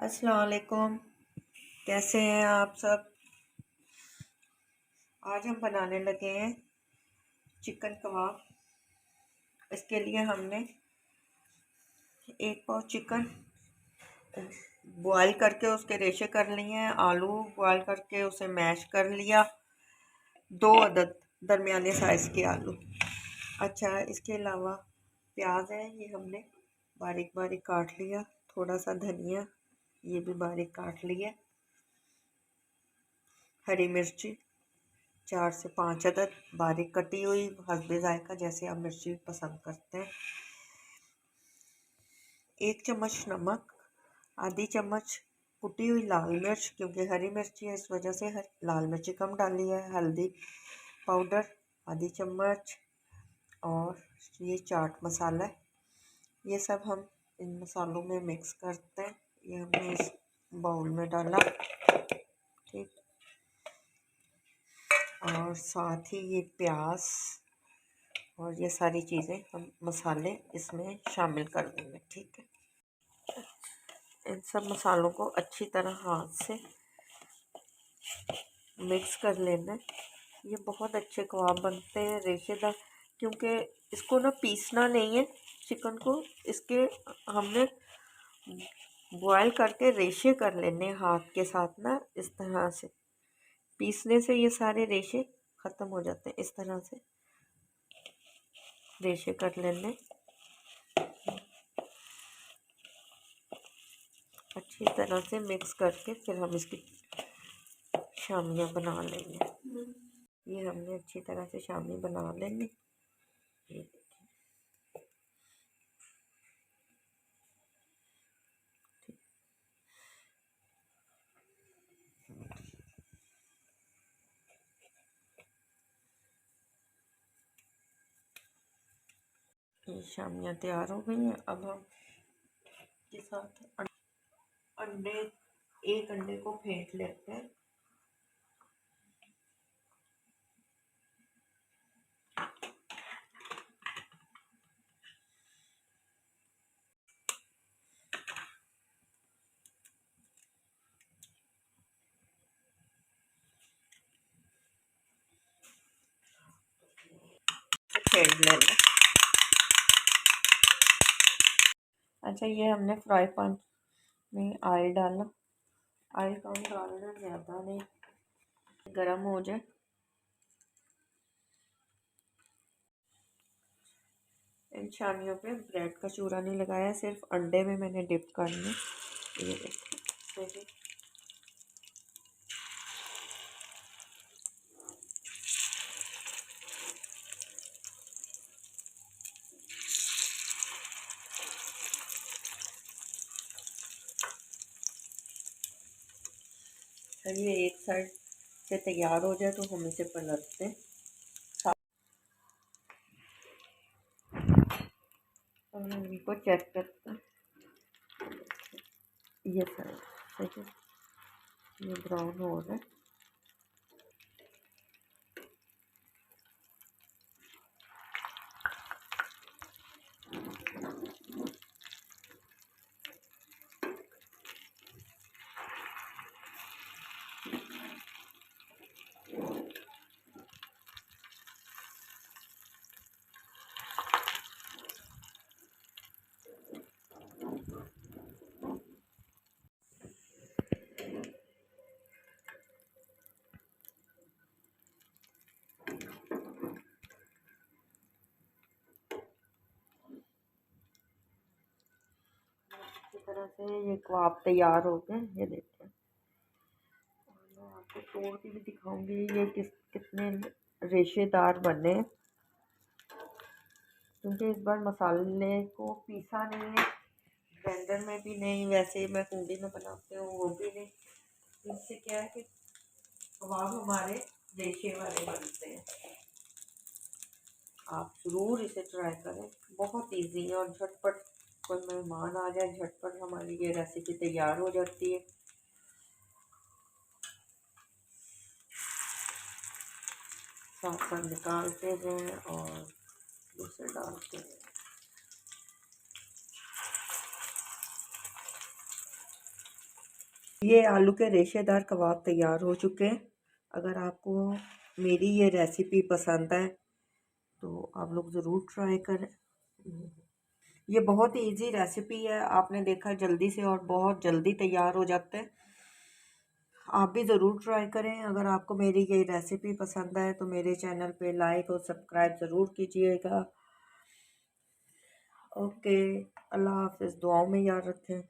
अस्सलाम वालेकुम। कैसे हैं आप सब। आज हम बनाने लगे हैं चिकन कबाब। इसके लिए हमने एक पाव चिकन बॉईल करके उसके रेशे कर लिए हैं। आलू बॉईल करके उसे मैश कर लिया। 2 अदद दरमियाने साइज़ के आलू। अच्छा, इसके अलावा प्याज है, ये हमने बारीक बारीक काट लिया। थोड़ा सा धनिया, ये भी बारीक काट लिया। हरी मिर्ची 4 से 5 अदद बारीक कटी हुई, हस्बे जायका जैसे आप मिर्ची पसंद करते हैं। 1 चम्मच नमक, आधी चम्मच कुटी हुई लाल मिर्च, क्योंकि हरी मिर्ची है इस वजह से लाल मिर्ची कम डाली है। हल्दी पाउडर आधी चम्मच, और ये चाट मसाला है। ये सब हम इन मसालों में मिक्स करते हैं। ये हमने इस बाउल में डाला, ठीक। और साथ ही ये प्याज और ये सारी चीज़ें हम मसाले इसमें शामिल कर देंगे, ठीक है। इन सब मसालों को अच्छी तरह हाथ से मिक्स कर लेना है। ये बहुत अच्छे कबाब बनते हैं रेशेदार, क्योंकि इसको ना पीसना नहीं है चिकन को। इसके हमने बॉयल करके रेशे कर लेने हाथ के साथ ना, इस तरह से। पीसने से ये सारे रेशे ख़त्म हो जाते हैं। इस तरह से रेशे कर लेने, अच्छी तरह से मिक्स करके फिर हम इसकी शामियाँ बना लेंगे। ये हमने अच्छी तरह से शामी बना लेंगे। ये देखिए, ये शामियाँ तैयार हो गई हैं। अब हम के साथ अंडे, एक अंडे को फेंट लेते हैं। फेंट लेना। अच्छा, ये हमने फ्राई पैन में ऑयल डाला। ऑयल कम डालना, ज़्यादा नहीं, गरम हो जाए। इन शामियों पे ब्रेड का चूरा नहीं लगाया, सिर्फ अंडे में मैंने डिप करना। ये देखिए, ये एक साइड से तैयार हो जाए तो हम इसे पलटते हैं और हम इनको चेक करते हैं। ये साइड ठीक है, ये ब्राउन हो रहा है। इस तरह से ये कबाब तैयार हो गए। ये देखिए, मैं आपको तोड़ के भी दिखाऊंगी ये कितने रेशेदार बने, क्योंकि इस बार मसाले को पीसा नहीं है, ब्लेंडर में भी नहीं, वैसे मैं कुंडी में बनाती हूँ वो भी नहीं। इससे क्या है कि कबाब हमारे रेशे वाले बनते हैं। आप ज़रूर इसे ट्राई करें, बहुत इजी है और झटपट। कोई मेहमान आ जाए, झटपट हमारी ये रेसिपी तैयार हो जाती है। साथ साथ निकालते हैं और दूसरे डालते हैं। ये आलू के रेशेदार कबाब तैयार हो चुके हैं। अगर आपको मेरी ये रेसिपी पसंद है तो आप लोग ज़रूर ट्राई करें। ये बहुत ही इजी रेसिपी है, आपने देखा जल्दी से और बहुत जल्दी तैयार हो जाते हैं। आप भी ज़रूर ट्राई करें। अगर आपको मेरी ये रेसिपी पसंद है तो मेरे चैनल पे लाइक और सब्सक्राइब ज़रूर कीजिएगा। ओके, अल्लाह हाफ़िज़, दुआओं में याद रखें।